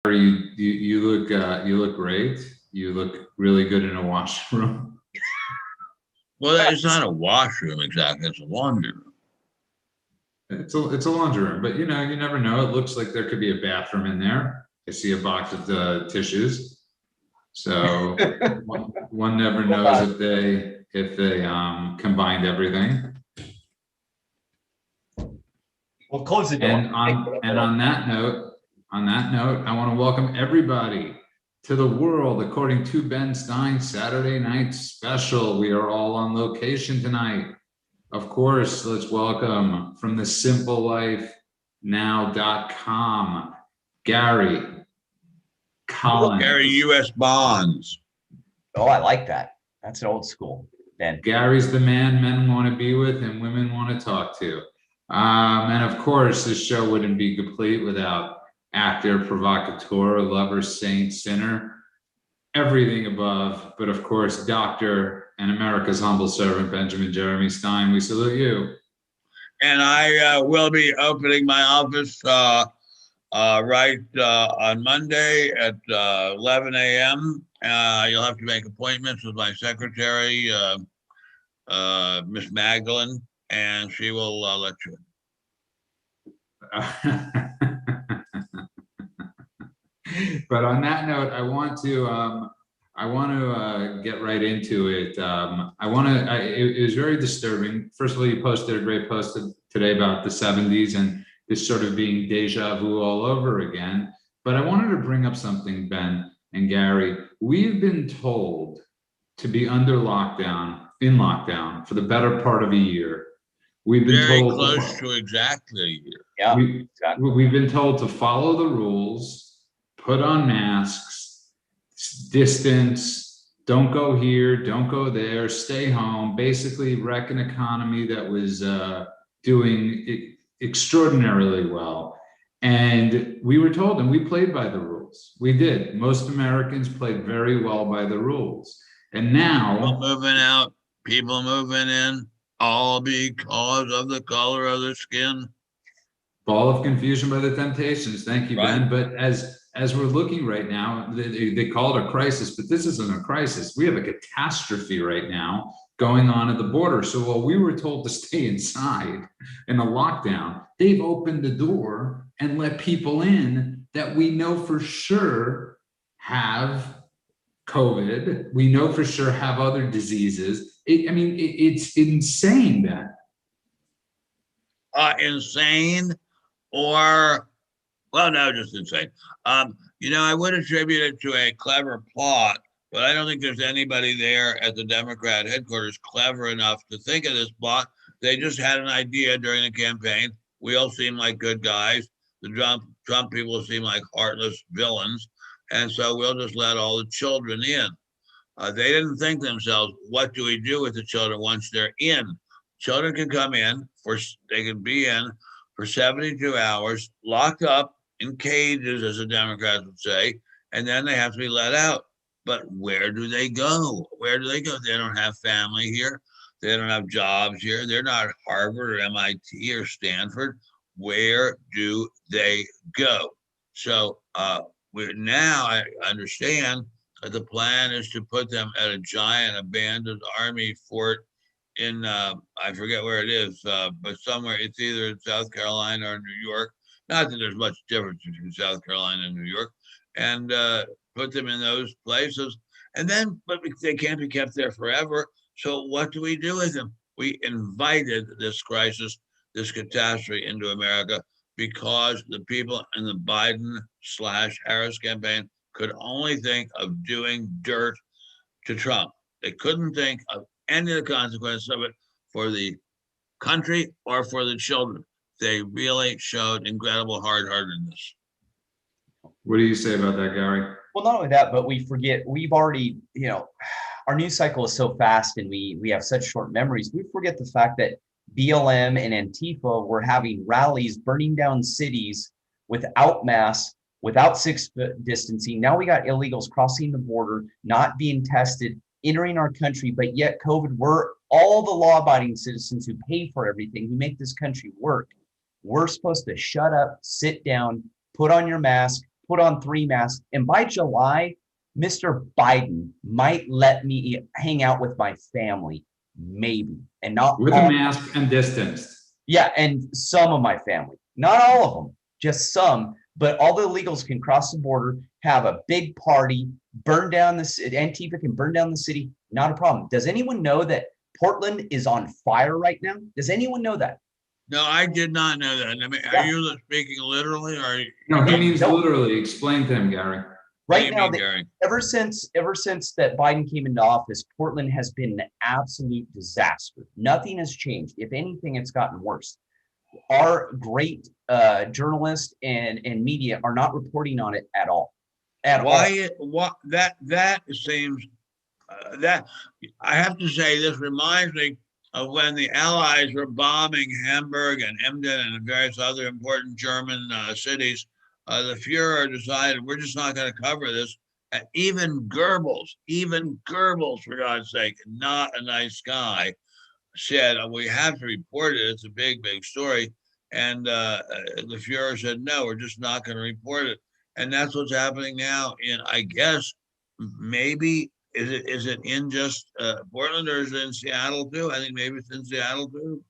You look great. You look really good in a washroom. Well, it's not a washroom exactly. It's a laundry room. It's a laundry room, but you never know. It looks like there could be a bathroom in there. I see a box of tissues, so one never knows if they combined everything. Well, close the door. And on that note, I want to welcome everybody to the World According to Ben Stein Saturday night special. We are all on location tonight. Of course, let's welcome from the simplelifenow.com, Gary Collins. Gary U.S. bonds. Oh, I like that. That's an old school, Ben. Gary's the man men want to be with and women want to talk to. And of course, this show wouldn't be complete without actor, provocateur, lover, saint, sinner, everything above, but of course, Doctor and America's humble servant, Benjamin Jeremy Stein. We salute you. And I will be opening my office right on Monday at 11 a.m. You'll have to make appointments with my secretary, Miss Magdalene, and she will let you in. But on that note, I want to get right into it. It was very disturbing. First of all, you posted a great post today about the 70s and this sort of being deja vu all over again. But I wanted to bring up something, Ben and Gary. We've been told to be in lockdown for the better part of a year. We've been told close to exactly a year. Yeah, we've been told to follow the rules, put on masks, distance, don't go here, don't go there, stay home, basically wreck an economy that was doing extraordinarily well. And we were told, and we played by the rules. We did. Most Americans played very well by the rules. And now people moving in, all because of the color of their skin. Ball of confusion by the Temptations. Thank you, right. Ben. But as we're looking right now, they call it a crisis, but this isn't a crisis. We have a catastrophe right now going on at the border. So while we were told to stay inside in a lockdown, they've opened the door and let people in that we know for sure have COVID. We know for sure have other diseases. It's insane, Ben. Insane or, well, no, just insane. I would attribute it to a clever plot, but I don't think there's anybody there at the Democrat headquarters clever enough to think of this plot. They just had an idea during the campaign. We all seem like good guys. The Trump people seem like heartless villains. And so we'll just let all the children in. They didn't think to themselves, what do we do with the children once they're in? Children can come in, they can be in for 72 hours, locked up in cages, as the Democrats would say, and then they have to be let out. But where do they go? Where do they go? They don't have family here. They don't have jobs here. They're not Harvard or MIT or Stanford. Where do they go? So now I understand that the plan is to put them at a giant abandoned army fort in, I forget where it is, but somewhere, it's either in South Carolina or New York. Not that there's much difference between South Carolina and New York, and put them in those places. And then, but they can't be kept there forever. So what do we do with them? We invited this crisis, this catastrophe into America because the people in the Biden/Harris campaign could only think of doing dirt to Trump. They couldn't think of any of the consequences of it for the country or for the children. They really showed incredible hard-heartedness. What do you say about that, Gary? Well, not only that, but we forget, we've already, our news cycle is so fast and we have such short memories. We forget the fact that BLM and Antifa were having rallies, burning down cities without masks, without 6-foot distancing. Now we got illegals crossing the border, not being tested, entering our country, but yet COVID, we're all the law-abiding citizens who pay for everything, who make this country work. We're supposed to shut up, sit down, put on your mask, put on 3 masks. And by July, Mr. Biden might let me hang out with my family, maybe, and not with all. a mask and distanced. Yeah, and some of my family, not all of them, just some. But all the illegals can cross the border, have a big party, burn down the city. Antifa can burn down the city, not a problem. Does anyone know that Portland is on fire right now? Does anyone know that? No, I did not know that. I mean, Yeah. are you speaking literally, or are you, No, he means No. literally. Explain to him, Gary. what do Right you now, mean, Gary? ever since that Biden came into office, Portland has been an absolute disaster. Nothing has changed. If anything, it's gotten worse. Our great journalists and media are not reporting on it at all. What that seems that I have to say, this reminds me of when the Allies were bombing Hamburg and Emden and various other important German cities. The Fuhrer decided, we're just not going to cover this. And even Goebbels, for God's sake, not a nice guy, said, we have to report it. It's a big, big story. And the Fuhrer said, no, we're just not going to report it. And that's what's happening now in, I guess, maybe, is it in just Portland, or is it in Seattle too? I think maybe it's in Seattle too.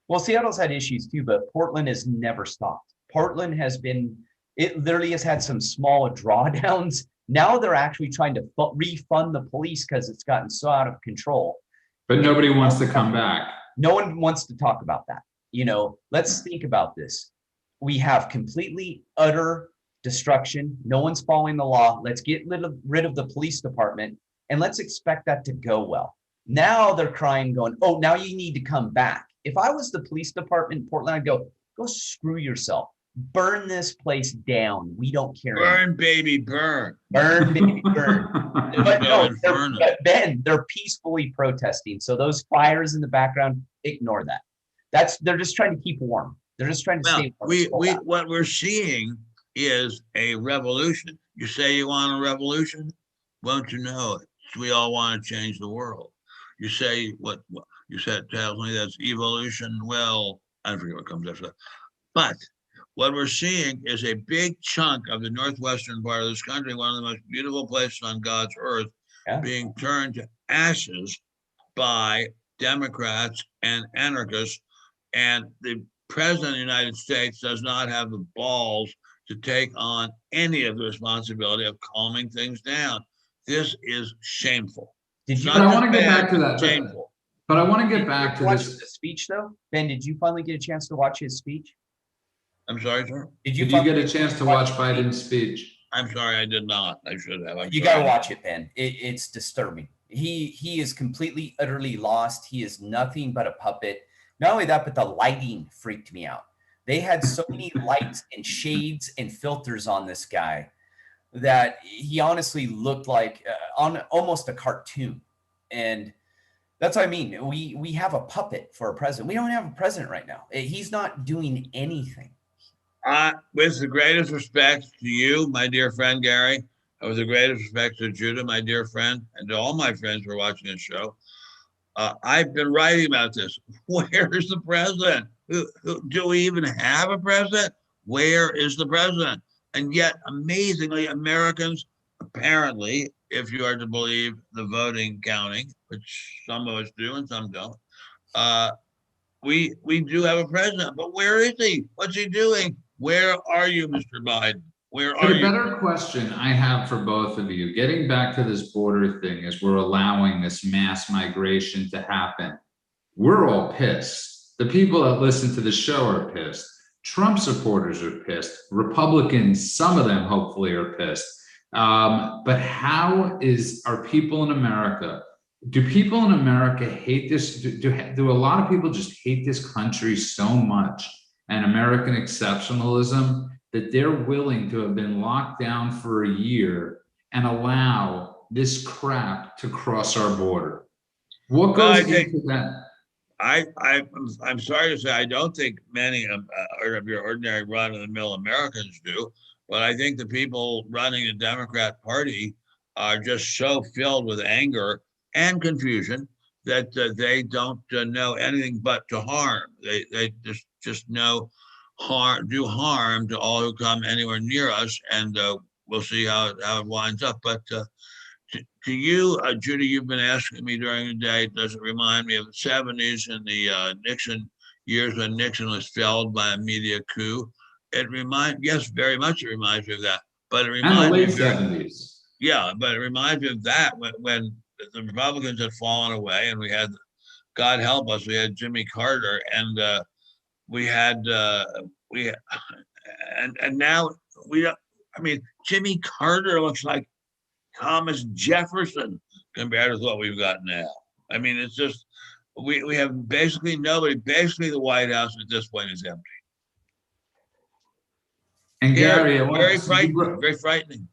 Well, Seattle's had issues too, but Portland has never stopped. Portland has been, it literally has had some small drawdowns. Now they're actually trying to refund the police because it's gotten so out of control. But nobody wants to come back. No one wants to talk about that. You know, let's think about this. We have completely utter destruction. No one's following the law. Let's get rid of the police department, and let's expect that to go well. Now they're crying, going, oh, now you need to come back. If I was the police department in Portland, I'd go screw yourself. Burn this place down. We don't care. Burn, baby, burn. Burn, baby, burn. But no, Ben, they're peacefully protesting. So those fires in the background, ignore that. They're just trying to keep warm. They're just trying to stay warm. What we're seeing is a revolution. You say you want a revolution? Won't you know it? We all want to change the world. You say what you said tells me that's evolution. Well, I forget what comes after that. But what we're seeing is a big chunk of the northwestern part of this country, one of the most beautiful places on God's earth, being turned to ashes by Democrats and anarchists. And the president of the United States does not have the balls to take on any of the responsibility of calming things down. This is shameful. But I want to get back to that. Shameful. But I want to get back to this. The speech, though, Ben. Did you finally get a chance to watch his speech? I'm sorry, sir. Did you get a chance to watch Biden's speech? I'm sorry, I did not. I should have. You got to watch it, Ben. It's disturbing. He is completely, utterly lost. He is nothing but a puppet. Not only that, but the lighting freaked me out. They had so many lights and shades and filters on this guy that he honestly looked like on almost a cartoon. And that's what I mean. We have a puppet for a president. We don't have a president right now. He's not doing anything. With the greatest respect to you, my dear friend Gary, with the greatest respect to Judah, my dear friend, and to all my friends who are watching this show, I've been writing about this. Where is the president? Do we even have a president? Where is the president? And yet, amazingly, Americans, apparently, if you are to believe the voting counting, which some of us do and some don't, we do have a president. But where is he? What's he doing? Where are you, Mr. Biden? Where are you? The better question I have for both of you, getting back to this border thing, as we're allowing this mass migration to happen, we're all pissed. The people that listen to the show are pissed. Trump supporters are pissed. Republicans, some of them hopefully are pissed. But are people in America, do people in America hate this? Do a lot of people just hate this country so much and American exceptionalism that they're willing to have been locked down for a year and allow this crap to cross our border? What goes into that? I'm sorry to say, I don't think many of your ordinary run-of-the-mill Americans do, but I think the people running the Democrat Party are just so filled with anger and confusion that they don't know anything but to harm. They just know do harm to all who come anywhere near us, and we'll see how it winds up. But to you, Judy, you've been asking me during the day, does it remind me of the 70s and the Nixon years when Nixon was felled by a media coup? Yes, very much it reminds me of that. But it And the reminds me late 70s. yeah, but it reminds me of that when the Republicans had fallen away and we had, God help us, we had Jimmy Carter, and we had we and now we don't. I mean, Jimmy Carter looks like Thomas Jefferson compared with what we've got now. I mean, it's just we have basically nobody. Basically, the White House at this point is empty. And Gary, Very frightening.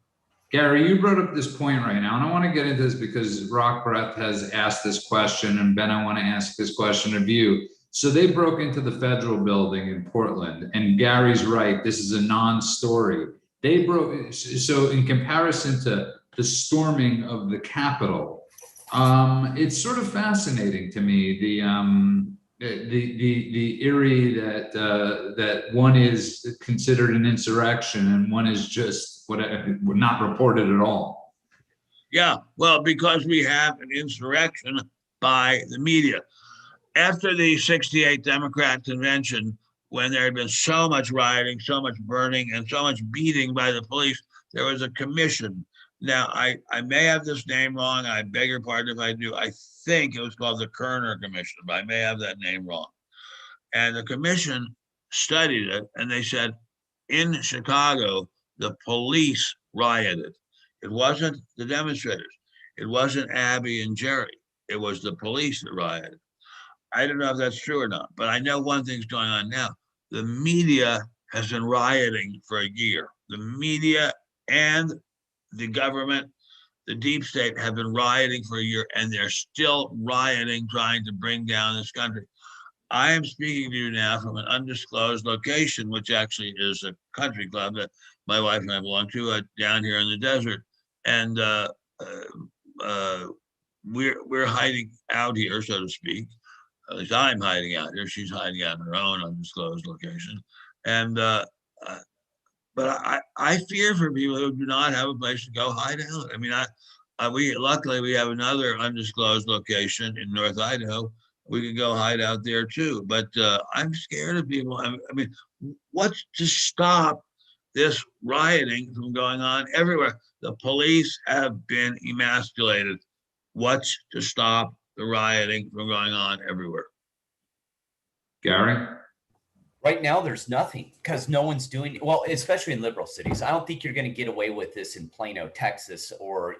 Gary, you brought up this point right now, and I want to get into this because Rock Breath has asked this question, and Ben, I want to ask this question of you. So they broke into the federal building in Portland, and Gary's right, this is a non-story. They broke, so in comparison to the storming of the Capitol, it's sort of fascinating to me, the eerie that one is considered an insurrection and one is just not reported at all. Yeah, well, because we have an insurrection by the media. After the '68 Democrat convention, when there had been so much rioting, so much burning, and so much beating by the police, there was a commission. Now, I may have this name wrong. I beg your pardon if I do. I think it was called the Kerner Commission, but I may have that name wrong. And the commission studied it, and they said, in Chicago, the police rioted. It wasn't the demonstrators. It wasn't Abby and Jerry. It was the police that rioted. I don't know if that's true or not, but I know one thing's going on now. The media has been rioting for a year. The media and the government, the deep state, have been rioting for a year, and they're still rioting, trying to bring down this country. I am speaking to you now from an undisclosed location, which actually is a country club that my wife and I belong to down here in the desert. And we're hiding out here, so to speak. At least I'm hiding out here. She's hiding out in her own undisclosed location. And but I fear for people who do not have a place to go hide out. I mean, luckily we have another undisclosed location in North Idaho. We can go hide out there too. But I'm scared of people. I mean, what's to stop this rioting from going on everywhere? The police have been emasculated. What's to stop the rioting from going on everywhere? Gary? Right now, there's nothing because no one's doing well, especially in liberal cities. I don't think you're going to get away with this in Plano, Texas, or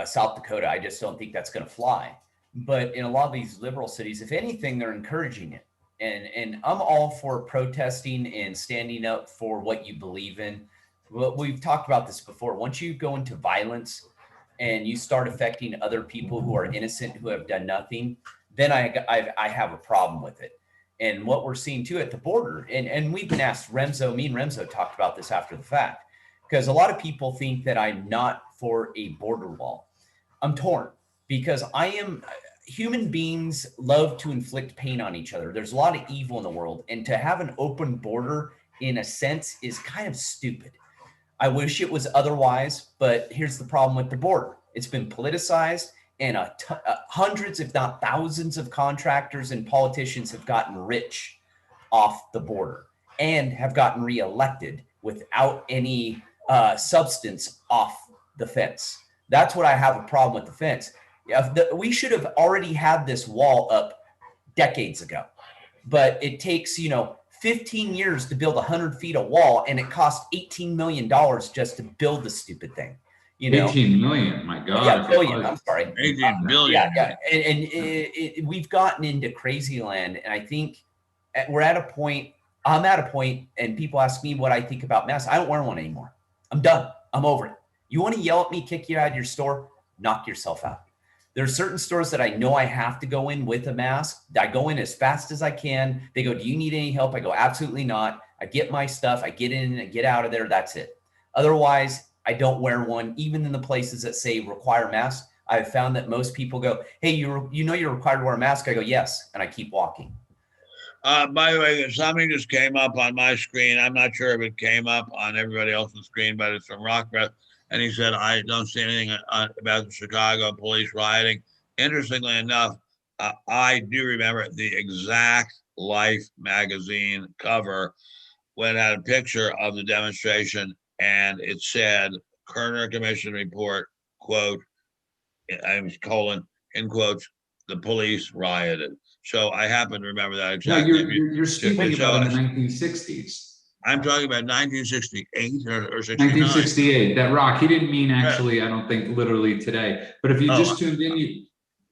South Dakota. I just don't think that's going to fly. But in a lot of these liberal cities, if anything, they're encouraging it. And I'm all for protesting and standing up for what you believe in. Well, we've talked about this before. Once you go into violence and you start affecting other people who are innocent, who have done nothing, then I have a problem with it. And what we're seeing too at the border, and we've been asked, me and Remzo talked about this after the fact, because a lot of people think that I'm not for a border wall. I'm torn because human beings love to inflict pain on each other. There's a lot of evil in the world, and to have an open border in a sense is kind of stupid. I wish it was otherwise, but here's the problem with the border. It's been politicized, and hundreds, if not thousands, of contractors and politicians have gotten rich off the border and have gotten reelected without any substance off the fence. That's what I have a problem with the fence. We should have already had this wall up decades ago, but it takes, 15 years to build 100 feet of wall, and it cost $18 million just to build the stupid thing. 18 million, my God. Yeah, billion. I'm sorry. 18 billion. Yeah. And we've gotten into crazy land. And I think I'm at a point, and people ask me what I think about masks. I don't wear one anymore. I'm done. I'm over it. You want to yell at me, kick you out of your store? Knock yourself out. There are certain stores that I know I have to go in with a mask. I go in as fast as I can. They go, do you need any help? I go, absolutely not. I get my stuff. I get in and get out of there. That's it. Otherwise, I don't wear one, even in the places that say require masks. I've found that most people go, hey, you're required to wear a mask. I go, yes. And I keep walking. By the way, something just came up on my screen. I'm not sure if it came up on everybody else's screen, but it's from Rockbreath. And he said, I don't see anything about the Chicago police rioting. Interestingly enough, I do remember the exact Life magazine cover when it had a picture of the demonstration and it said, Kerner Commission report, quote, I'm colon, in quotes, the police rioted. So I happen to remember that No, exactly. you're speaking about in the 1960s. I'm talking about 1968 or 69. 1968. That rock. He didn't mean actually. I don't think literally today. But if you just tuned in,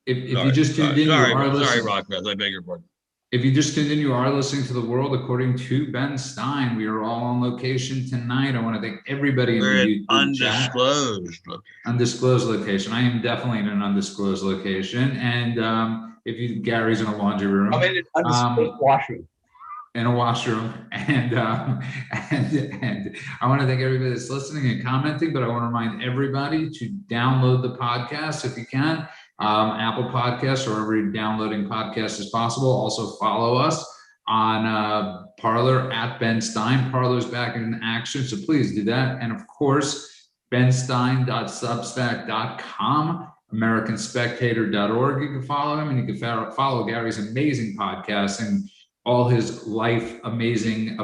if you just tuned in, you are listening. Sorry, Rockbreath. I beg your pardon. If you just tuned in, you are listening to The World According to Ben Stein. We are all on location tonight. I want to thank everybody in the YouTube chat. Undisclosed location. I am definitely in an undisclosed location. And Gary's in a laundry room. I'm in an undisclosed washroom. In a washroom. And I want to thank everybody that's listening and commenting, but I want to remind everybody to download the podcast if you can. Apple Podcasts or wherever you're downloading podcasts as possible. Also follow us on Parler at Ben Stein. Parler's back in action, so please do that. And of course, benstein.substack.com, americanspectator.org. You can follow him, and you can follow Gary's amazing podcast and all his life amazing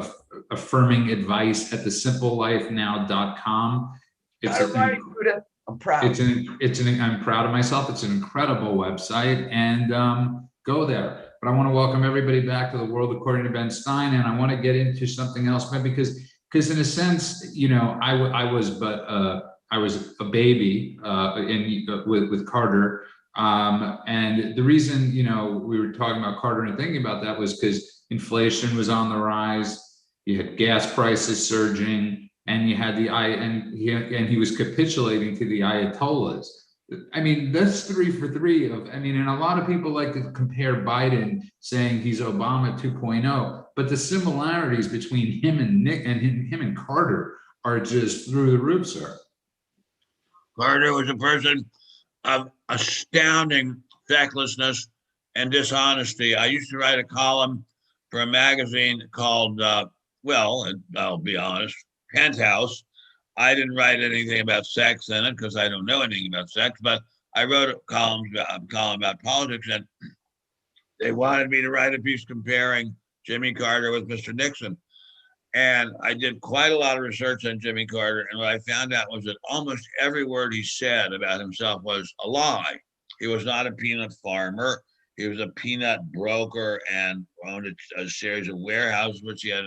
affirming advice at thesimplelifenow.com. I'm proud. I'm proud of myself. It's an incredible website, and go there. But I want to welcome everybody back to The World According to Ben Stein, and I want to get into something else, because in a sense, I was a baby with Carter, and the reason we were talking about Carter and thinking about that was because inflation was on the rise. You had gas prices surging. And you had he was capitulating to the Ayatollahs. I mean, that's 3 for 3 and a lot of people like to compare Biden, saying he's Obama 2.0, but the similarities between him and him and Carter are just through the roof, sir. Carter was a person of astounding fecklessness and dishonesty. I used to write a column for a magazine called, I'll be honest, Penthouse. I didn't write anything about sex in it because I don't know anything about sex, but I wrote a column about politics, and they wanted me to write a piece comparing Jimmy Carter with Mr. Nixon. And I did quite a lot of research on Jimmy Carter, and what I found out was that almost every word he said about himself was a lie. He was not a peanut farmer. He was a peanut broker and owned a series of warehouses, which he had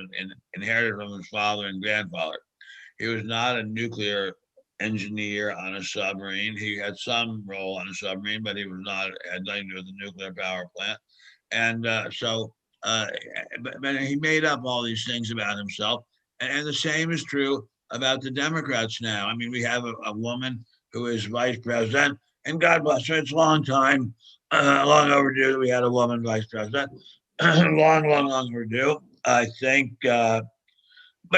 inherited from his father and grandfather. He was not a nuclear engineer on a submarine. He had some role on a submarine, but he was not, had nothing to do with the nuclear power plant. And but he made up all these things about himself. And the same is true about the Democrats now. I mean, we have a woman who is vice president, and God bless her, it's a long time. Long overdue that we had a woman vice president. long overdue. I think, but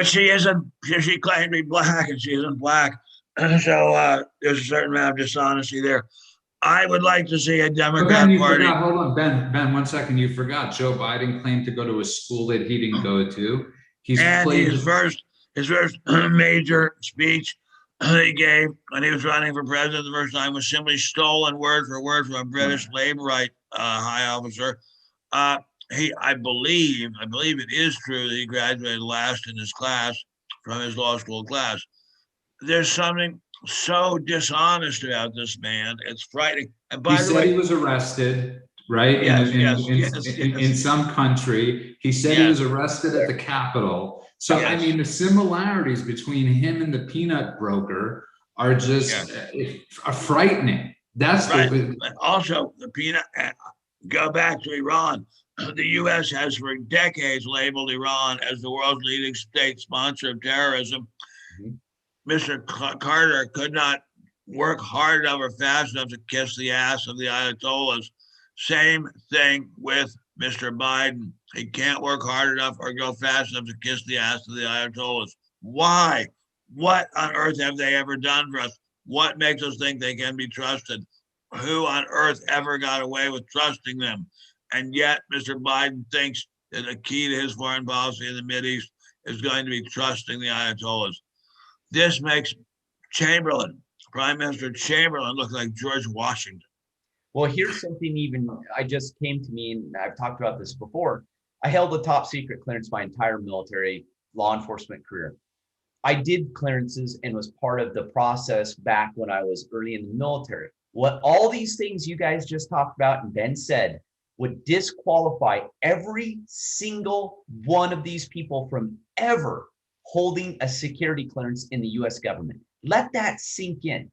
she isn't. She claimed to be black, and she isn't black. So there's a certain amount of dishonesty there. I would like to see a Democrat Party. Hold on, Ben. 1 second. You forgot. Joe Biden claimed to go to a school that he didn't go to. His first major speech he gave when he was running for president the first time was simply stolen word for word from a British Labourite high officer. I believe it is true that he graduated last in his class from his law school class. There's something so dishonest about this man. It's frightening. And by the way, he was arrested, right? Yes, in some country. He said he was arrested at the Capitol. So, I mean, the similarities between him and the peanut broker are just are frightening. That's right. Also, the peanut, go back to Iran. The U.S. has for decades labeled Iran as the world's leading state sponsor of terrorism. Mm-hmm. Mr. Carter could not work hard enough or fast enough to kiss the ass of the Ayatollahs. Same thing with Mr. Biden. He can't work hard enough or go fast enough to kiss the ass of the Ayatollahs. Why? What on earth have they ever done for us? What makes us think they can be trusted? Who on earth ever got away with trusting them? And yet Mr. Biden thinks that the key to his foreign policy in the Mideast is going to be trusting the Ayatollahs. This makes Chamberlain, Prime Minister Chamberlain, look like George Washington. Well, here's something even I just came to me, and I've talked about this before. I held a top secret clearance my entire military law enforcement career. I did clearances and was part of the process back when I was early in the military. What all these things you guys just talked about and Ben said would disqualify every single one of these people from ever holding a security clearance in the US government. Let that sink in.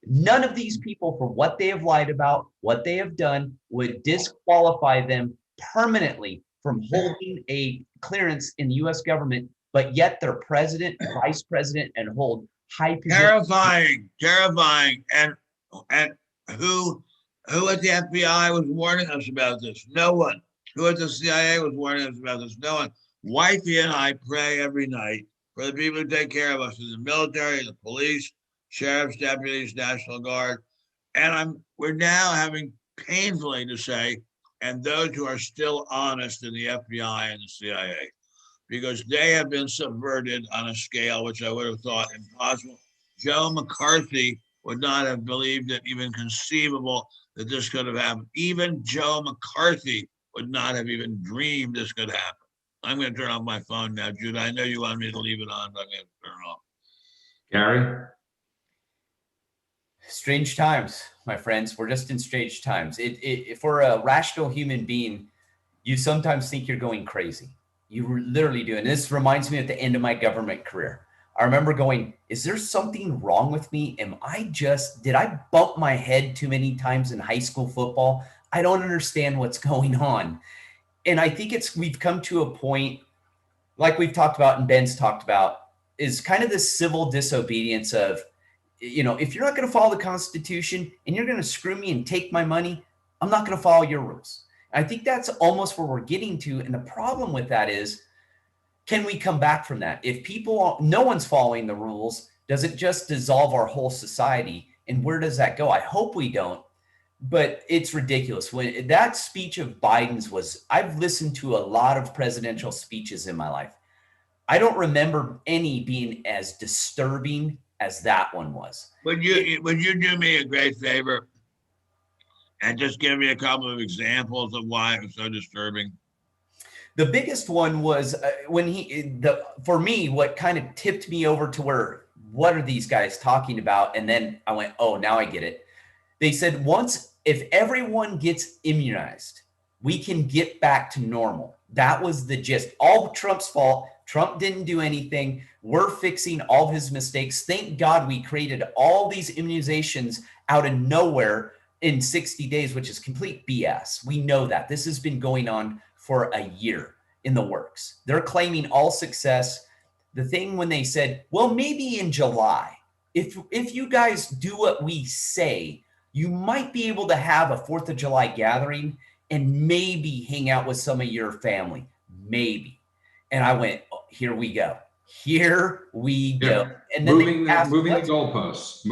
None of these people, for what they have lied about, what they have done, would disqualify them permanently from holding a clearance in the US government, but yet they're president, vice president, and hold high positions. Terrifying. And who at the FBI was warning us about this? No one. Who at the CIA was warning us about this? No one. Wifey and I pray every night for the people who take care of us in the military, the police, sheriff's deputies, National Guard. And we're now having painfully to say, and those who are still honest in the FBI and the CIA, because they have been subverted on a scale which I would have thought impossible. Joe McCarthy would not have believed it even conceivable that this could have happened. Even Joe McCarthy would not have even dreamed this could happen. I'm going to turn off my phone now, Judah. I know you want me to leave it on, but I'm going to turn it off. Gary? Strange times, my friends. We're just in strange times. For a rational human being, you sometimes think you're going crazy. You literally do. And this reminds me at the end of my government career. I remember going, is there something wrong with me? Did I bump my head too many times in high school football? I don't understand what's going on. And I think we've come to a point, like we've talked about and Ben's talked about, is kind of this civil disobedience of, if you're not going to follow the Constitution and you're going to screw me and take my money, I'm not going to follow your rules. And I think that's almost where we're getting to. And the problem with that is, can we come back from that? If no one's following the rules, does it just dissolve our whole society? And where does that go? I hope we don't, but it's ridiculous. When that speech of Biden's I've listened to a lot of presidential speeches in my life. I don't remember any being as disturbing as that one was. Would you do me a great favor and just give me a couple of examples of why it was so disturbing? The biggest one was for me, what kind of tipped me over to what are these guys talking about? And then I went, oh, now I get it. They said, if everyone gets immunized, we can get back to normal. That was the gist. All Trump's fault. Trump didn't do anything. We're fixing all of his mistakes. Thank God we created all these immunizations out of nowhere in 60 days, which is complete BS. We know that. This has been going on for a year in the works. They're claiming all success. The thing when they said, well, maybe in July, if you guys do what we say, you might be able to have a 4th of July gathering and maybe hang out with some of your family, maybe. And I went, oh, here we go. Here we go. And then moving the goalposts.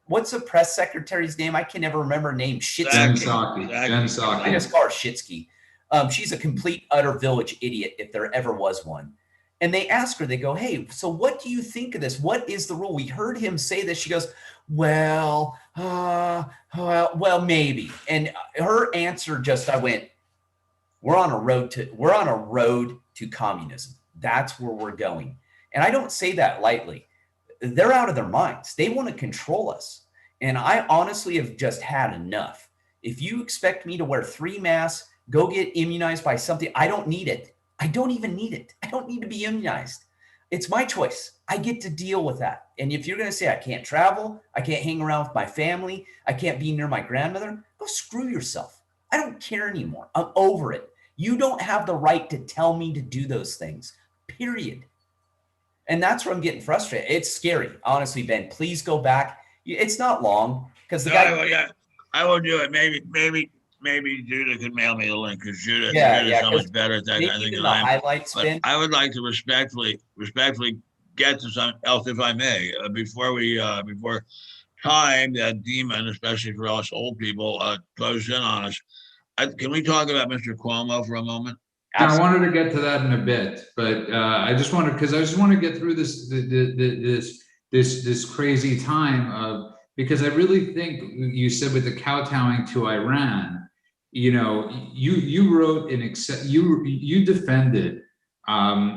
What's the press secretary's name? I can never remember her name. Jen Psaki. I just call her Shitsky. She's a complete, utter village idiot if there ever was one. And they ask her, they go, hey, so what do you think of this? What is the rule? We heard him say this. She goes, well, maybe. And her answer I went, we're on a road to communism. That's where we're going. And I don't say that lightly. They're out of their minds. They want to control us. And I honestly have just had enough. If you expect me to wear 3 masks, go get immunized by something, I don't need it. I don't even need it. I don't need to be immunized. It's my choice. I get to deal with that. And if you're going to say I can't travel, I can't hang around with my family, I can't be near my grandmother, go screw yourself. I don't care anymore. I'm over it. You don't have the right to tell me to do those things, period. And that's where I'm getting frustrated. It's scary. Honestly, Ben, please go back. It's not long because I will do it. Maybe Judah could mail me the link because Judah is so much better at that kind of thing than I am. But I would like to respectfully get to something else, if I may, before time, that demon, especially for us old people, closes in on us. Can we talk about Mr. Cuomo for a moment? Now, I wanted to get to that in a bit, but I just want to get through this crazy time because I really think you said with the kowtowing to Iran, you wrote you defended,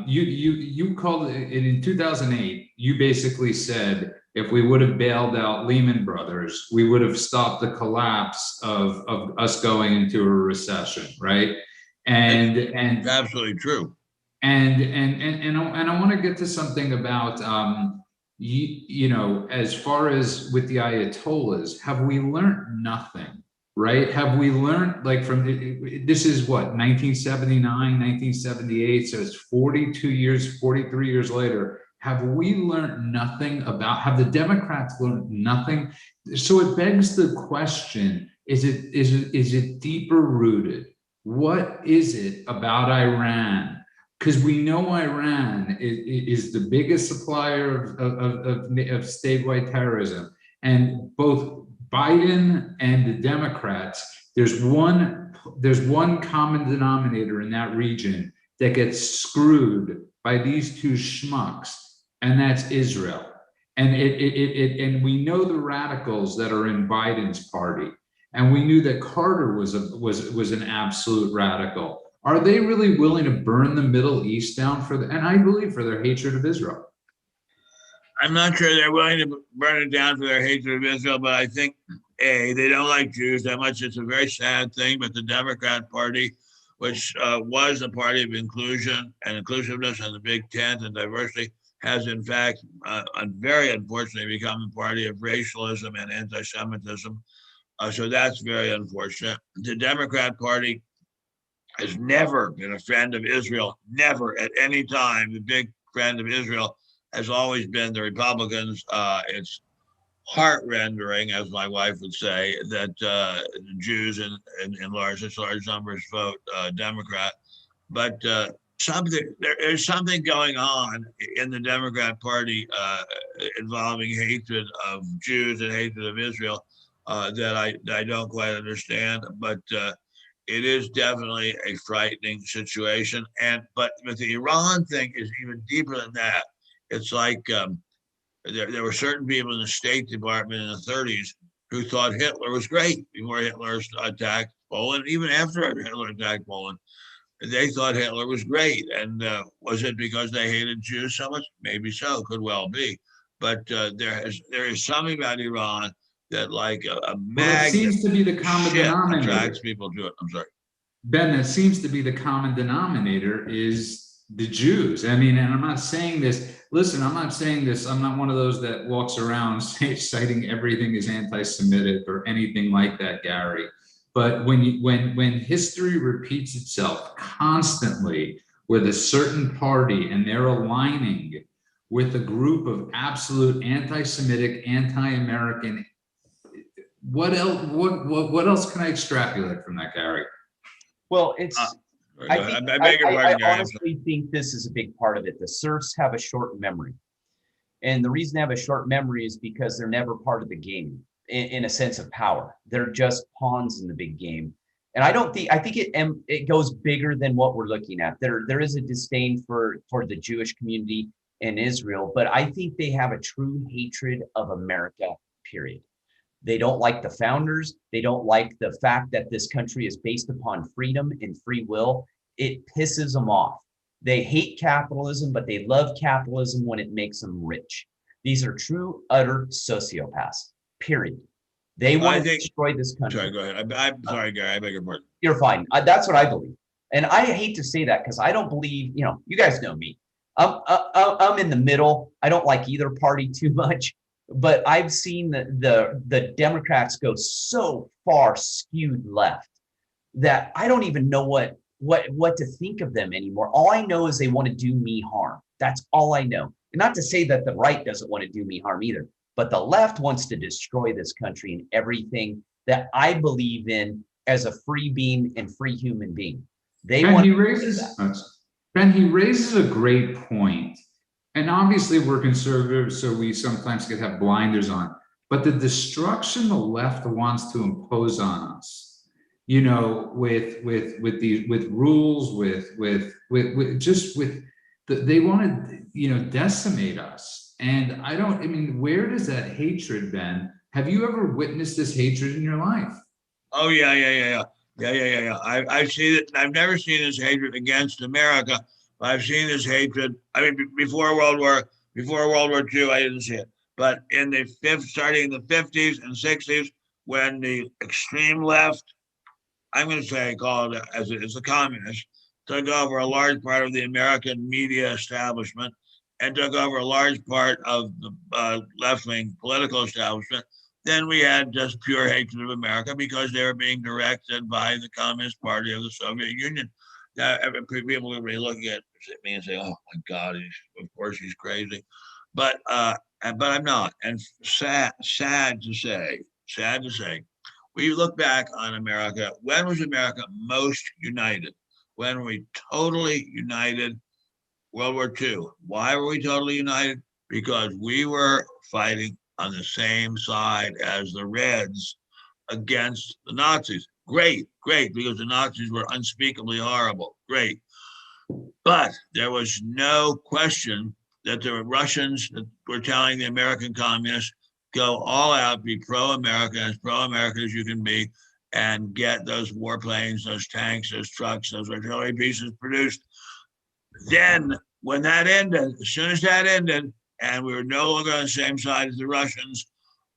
you called it in 2008. You basically said if we would have bailed out Lehman Brothers, we would have stopped the collapse of us going into a recession, right? And absolutely true. And I want to get to something about as far as with the Ayatollahs, have we learned nothing, right? Have we learned, like, from this is what, 1979, 1978, so it's 42 years, 43 years later. Have we learned nothing about, have the Democrats learned nothing? So it begs the question, is it deeper rooted? What is it about Iran? Because we know Iran is the biggest supplier of statewide terrorism. And both Biden and the Democrats, there's one common denominator in that region that gets screwed by these two schmucks, and that's Israel. And and we know the radicals that are in Biden's party. And we knew that Carter was an absolute radical. Are they really willing to burn the Middle East down and I believe for their hatred of Israel? I'm not sure they're willing to burn it down for their hatred of Israel, but I think they don't like Jews that much. It's a very sad thing, but the Democrat Party, which was a party of inclusion and inclusiveness and the big tent and diversity, has in fact, very unfortunately, become a party of racialism and anti-Semitism. So that's very unfortunate. The Democrat Party has never been a friend of Israel, never at any time. The big friend of Israel has always been the Republicans. It's heart-rendering, as my wife would say, that Jews in large numbers vote Democrat. But there's something going on in the Democrat Party involving hatred of Jews and hatred of Israel that I don't quite understand, but it is definitely a frightening situation. But the Iran thing is even deeper than that. It's like there were certain people in the State Department in the 30s who thought Hitler was great before Hitler attacked Poland, even after Hitler attacked Poland. They thought Hitler was great. And was it because they hated Jews so much? Maybe so, could well be. But there is something about Iran that, like a magnet, seems to be the common denominator, attracts people to it. I'm sorry, Ben. That seems to be the common denominator is the Jews. I mean, and I'm not saying this. Listen, I'm not saying this. I'm not one of those that walks around citing everything as anti-Semitic or anything like that, Gary. But when history repeats itself constantly with a certain party and they're aligning with a group of absolute anti-Semitic, anti-American. What else can I extrapolate from that, Gary? Well, I honestly think this is a big part of it. The serfs have a short memory. And the reason they have a short memory is because they're never part of the game in a sense of power. They're just pawns in the big game. And I think it goes bigger than what we're looking at. There is a disdain for the Jewish community in Israel, but I think they have a true hatred of America, period. They don't like the founders. They don't like the fact that this country is based upon freedom and free will. It pisses them off. They hate capitalism, but they love capitalism when it makes them rich. These are true, utter sociopaths, period. They want to destroy this country. Sorry, go ahead. I'm sorry, Gary. I beg your pardon. You're fine. That's what I believe. And I hate to say that because I don't believe, you guys know me. I'm in the middle. I don't like either party too much. But I've seen the Democrats go so far skewed left that I don't even know what to think of them anymore. All I know is they want to do me harm. That's all I know. And not to say that the right doesn't want to do me harm either, but the left wants to destroy this country and everything that I believe in as a free being and free human being. Ben, he raises a great point. And obviously we're conservative, so we sometimes could have blinders on. But the destruction the left wants to impose on us you know, with rules, they want to, you know, decimate us. And I mean, where does that hatred, Ben? Have you ever witnessed this hatred in your life? Oh yeah. I've seen it. I've never seen this hatred against America. But I've seen this hatred. I mean, before World War II, I didn't see it. But in the starting in the 50s and 60s, when the extreme left, I'm going to say, call it as a communist, took over a large part of the American media establishment and took over a large part of the left-wing political establishment, then we had just pure hatred of America because they were being directed by the Communist Party of the Soviet Union. Now, people are really looking at me and say, "Oh my God, of course he's crazy," but I'm not. And sad to say, we look back on America. When was America most united? When we totally united? World War II. Why were we totally united? Because we were fighting on the same side as the Reds against the Nazis. Great, because the Nazis were unspeakably horrible. Great. But there was no question that the Russians that were telling the American communists, go all out, be pro-American, as pro-American as you can be, and get those warplanes, those tanks, those trucks, those artillery pieces produced. Then, when that ended, as soon as that ended, and we were no longer on the same side as the Russians,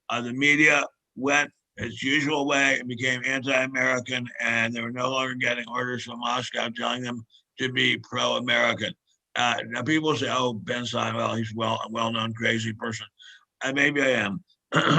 the media went its usual way and became anti-American, and they were no longer getting orders from Moscow telling them to be pro-American. Now people say, "Oh, Ben Stein, well, he's a well-known crazy person," and maybe I am,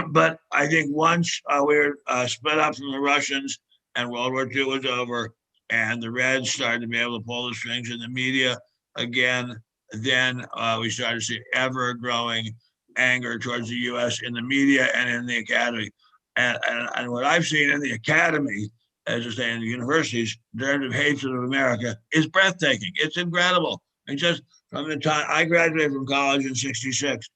but I think once we were split up from the Russians and World War II was over, and the Reds started to be able to pull the strings in the media again, then we started to see ever-growing anger towards the U.S. in the media and in the academy. And what I've seen in the academy, as I say, in the universities, in terms of hatred of America, is breathtaking. It's incredible. And just from the time I graduated from college in '66,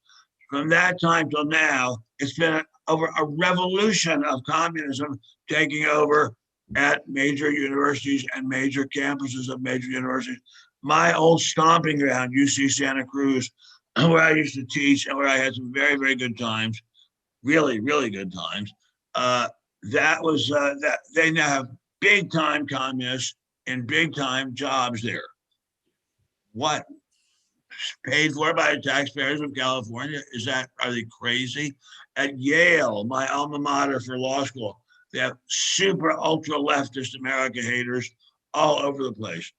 from that time till now, it's been over a revolution of communism taking over at major universities and major campuses of major universities. My old stomping ground, UC Santa Cruz, where I used to teach and where I had some very, very good times, really, really good times. That was that they now have big time communists in big time jobs there. What? Paid for by the taxpayers of California? Are they crazy? At Yale, my alma mater for law school, they have super ultra leftist America haters all over the place.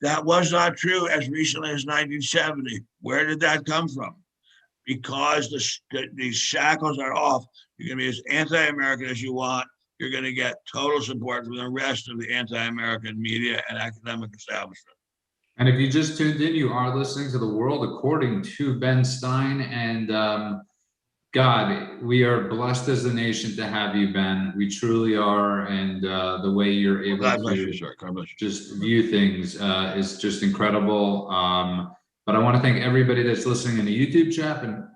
That was not true as recently as 1970. Where did that come from? Because these shackles are off. You're going to be as anti-American as you want. You're going to get total support from the rest of the anti-American media and academic establishment. And if you just tuned in, you are listening to The World According to Ben Stein. And God, we are blessed as a nation to have you, Ben. We truly are. And the way you're able to just view things is just incredible. But I want to thank everybody that's listening in the YouTube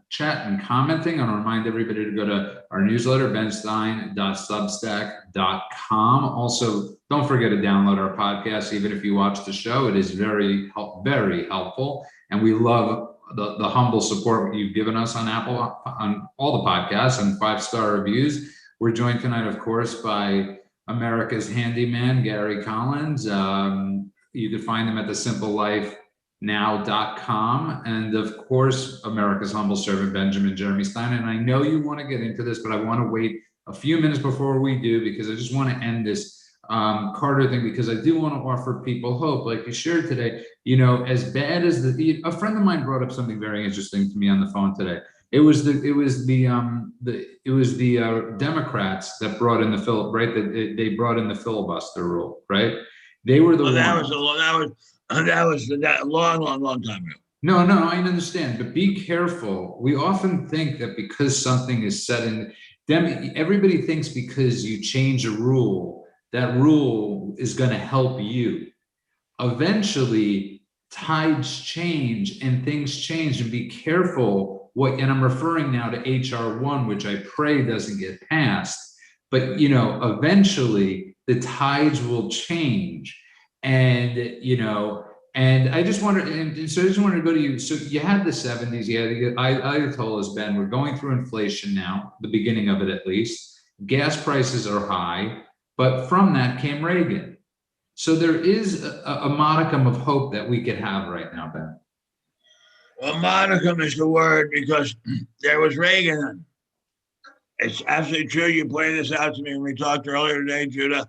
chat and commenting. I want to remind everybody to go to our newsletter, benstein.substack.com. Also, don't forget to download our podcast. Even if you watch the show, it is very, very helpful. And we love the humble support you've given us on Apple, on all the podcasts, and 5-star reviews. We're joined tonight, of course, by America's handyman, Gary Collins. You can find him at thesimplelifenow.com, and of course, America's humble servant, Benjamin Jeremy Stein. And I know you want to get into this, but I want to wait a few minutes before we do, because I just want to end this Carter thing, because I do want to offer people hope, like you shared today. You know, as bad as a friend of mine brought up something very interesting to me on the phone today. It was the Democrats that brought in the they brought in the filibuster rule, right? They were the ones. That was a long time ago. No, I understand, but be careful. We often think that because something is set in, everybody thinks because you change a rule, that rule is going to help you. Eventually, tides change and things change, and be careful and I'm referring now to HR1, which I pray doesn't get passed. But, you know, eventually the tides will change. And, you know, and I just wanted, and so I just wanted to go to you. So you had the 70s, you had the Ayatollahs, Ben. We're going through inflation now, the beginning of it at least. Gas prices are high, but from that came Reagan. So there is a modicum of hope that we could have right now, Ben. Well, modicum is the word because there was Reagan. It's absolutely true. You pointed this out to me when we talked earlier today, Judah.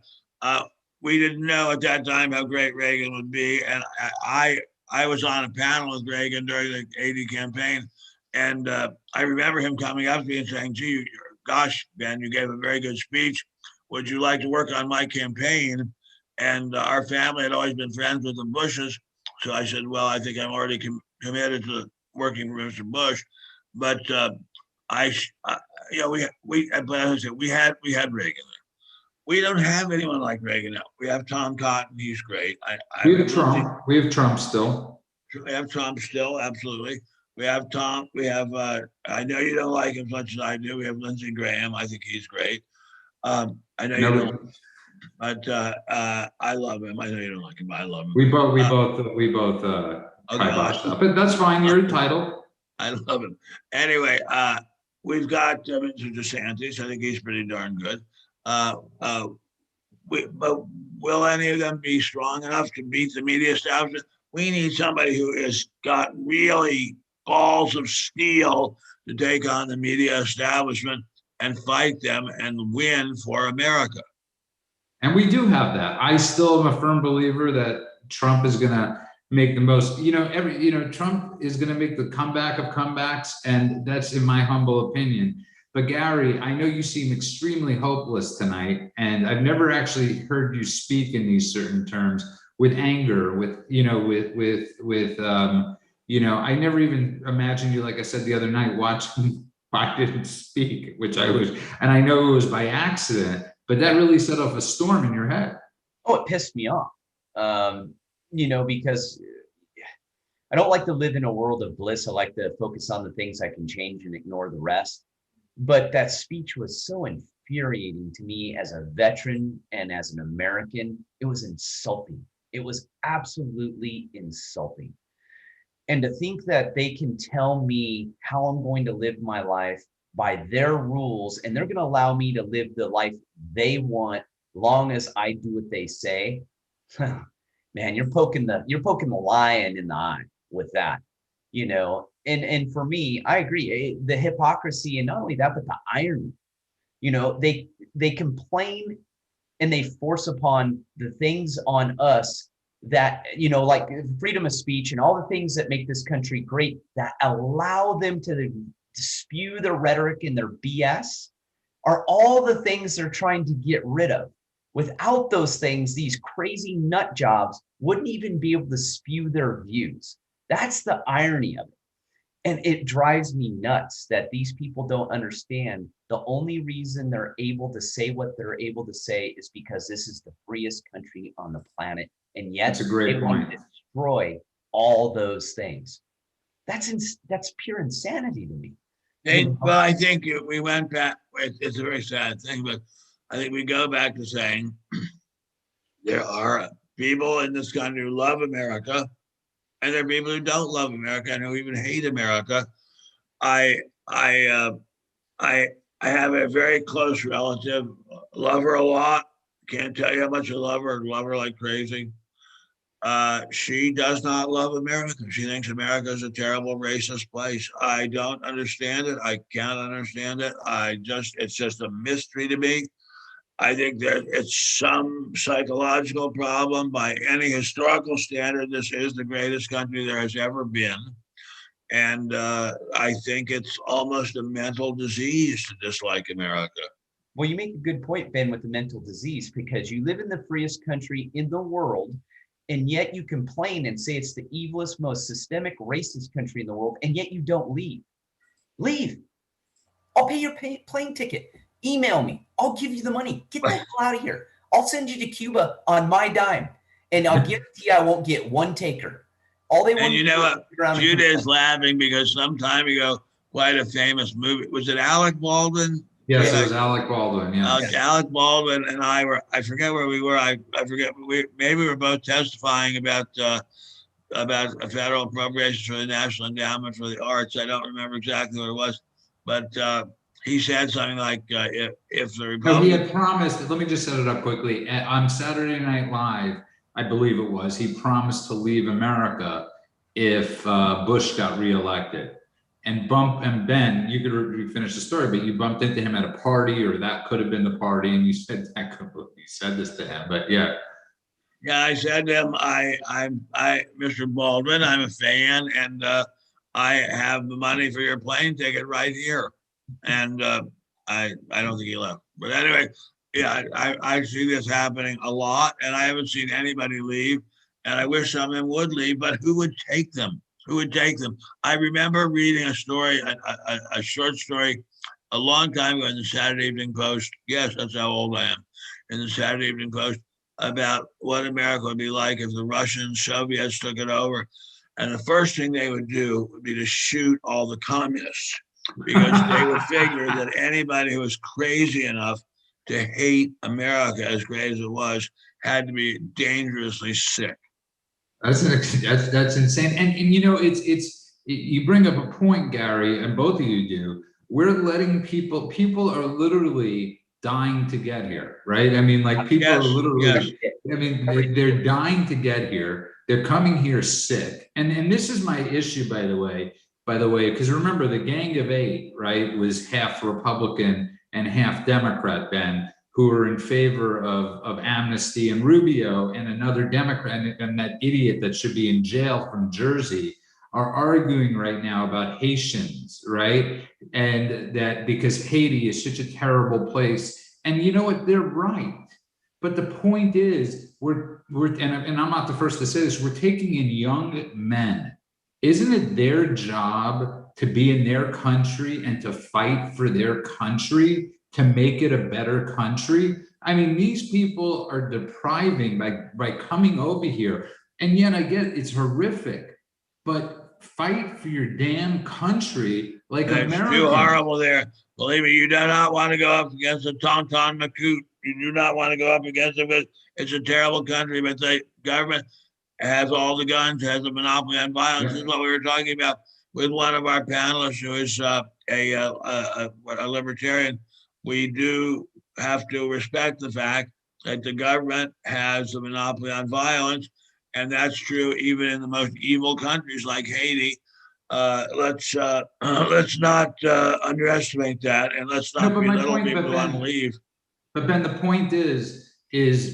We didn't know at that time how great Reagan would be, and I was on a panel with Reagan during the '80 campaign, and I remember him coming up to me and saying, "Gee, gosh, Ben, you gave a very good speech. Would you like to work on my campaign?" And our family had always been friends with the Bushes, so I said, "Well, I think I'm already committed to working for Mr. Bush," but you know, but as I said, we had Reagan. We don't have anyone like Reagan now. We have Tom Cotton. He's great. We have Trump. We have Trump still. We have Trump still. Absolutely. We have Tom. We have, I know you don't like him as much as I do. We have Lindsey Graham. I think he's great. I know you don't, but I love him. I know you don't like him, but I love him. We both kiboshed up, but that's fine. You're entitled. I love him. Anyway, we've got Mr. DeSantis. I think he's pretty darn good. But will any of them be strong enough to beat the media establishment? We need somebody who has got really balls of steel to take on the media establishment and fight them and win for America. And we do have that. I still am a firm believer that Trump is going to make the most, Trump is going to make the comeback of comebacks. And that's in my humble opinion. But Gary, I know you seem extremely hopeless tonight, and I've never actually heard you speak in these certain terms with anger, I never even imagined you, like I said the other night, watching Biden speak, which I was, and I know it was by accident, but that really set off a storm in your head. Oh, it pissed me off, because I don't like to live in a world of bliss. I like to focus on the things I can change and ignore the rest. But that speech was so infuriating to me as a veteran and as an American. It was insulting. It was absolutely insulting. And to think that they can tell me how I'm going to live my life by their rules, and they're going to allow me to live the life they want, long as I do what they say, man, you're poking the lion in the eye with that, And for me, I agree. The hypocrisy, and not only that, but the irony. They complain and they force upon the things on us that, like freedom of speech and all the things that make this country great, that allow them to spew their rhetoric and their BS, are all the things they're trying to get rid of. Without those things, these crazy nut jobs wouldn't even be able to spew their views. That's the irony of it. And it drives me nuts that these people don't understand the only reason they're able to say what they're able to say is because this is the freest country on the planet. And yet that's a great point. Want to destroy all those things. That's pure insanity to me. Well, I think we went back. It's a very sad thing, but I think we go back to saying there are people in this country who love America, and there are people who don't love America and who even hate America. I have a very close relative, love her a lot. Can't tell you how much I love her like crazy. She does not love America. She thinks America is a terrible racist place. I don't understand it. I can't understand it. It's just a mystery to me. I think that it's some psychological problem. By any historical standard, this is the greatest country there has ever been. And I think it's almost a mental disease to dislike America. Well, you make a good point, Ben, with the mental disease, because you live in the freest country in the world, and yet you complain and say it's the evilest, most systemic, racist country in the world, and yet you don't leave. Leave. I'll pay your plane ticket. Email me. I'll give you the money. Get the hell out of here. I'll send you to Cuba on my dime, and I'll guarantee I won't get one taker. All they want. And you know what? Judah is laughing because some time ago, quite a famous movie. Was it Alec Baldwin Yes, it was Alec Baldwin. Yeah. Alec Baldwin and I forget where we were. I forget. Maybe we were both testifying about a federal appropriations for the National Endowment for the Arts. I don't remember exactly what it was, but he said something like, if the No, he Republicans. had promised, let me just set it up quickly. On Saturday Night Live, I believe it was, he promised to leave America if Bush got reelected. And Ben, you could finish the story, but you bumped into him at a party, or that could have been the party, and you said this to him, but yeah. Yeah, I said to him, Mr. Baldwin, I'm a fan, and I have the money for your plane ticket right here. And I don't think he left. But anyway, yeah, I see this happening a lot, and I haven't seen anybody leave. And I wish some of them would leave, but who would take them? Who would take them? I remember reading a story, a short story, a long time ago in the Saturday Evening Post. Yes, that's how old I am. In the Saturday Evening Post, about what America would be like if the Russians, Soviets took it over. And the first thing they would do would be to shoot all the communists, because they would figure that anybody who was crazy enough to hate America as great as it was had to be dangerously sick. That's insane. And you know, you bring up a point, Gary, and both of you do. We're letting people are literally dying to get here, right? I mean, like people are literally, I mean, they're dying to get here. They're coming here sick. And this is my issue, by the way, because remember the Gang of Eight, right, was half Republican and half Democrat, Ben, who were in favor of amnesty, and Rubio and another Democrat and that idiot that should be in jail from Jersey are arguing right now about Haitians, right? And that because Haiti is such a terrible place. And you know what? They're right. But the point is, we're and I'm not the first to say this, we're taking in young men. Isn't it their job to be in their country and to fight for their country, to make it a better country? I mean, these people are depriving by coming over here. And yet I get it's horrific, but fight for your damn country like America. It's too horrible there. Believe me, you do not want to go up against the Tonton Macoute. You do not want to go up against it, because it's a terrible country, but the government has all the guns, has a monopoly on violence. This is what we were talking about with one of our panelists who is a libertarian. We do have to respect the fact that the government has a monopoly on violence, and that's true even in the most evil countries like Haiti. Let's not underestimate that, and let's not belittle people on leave. But Ben, the point is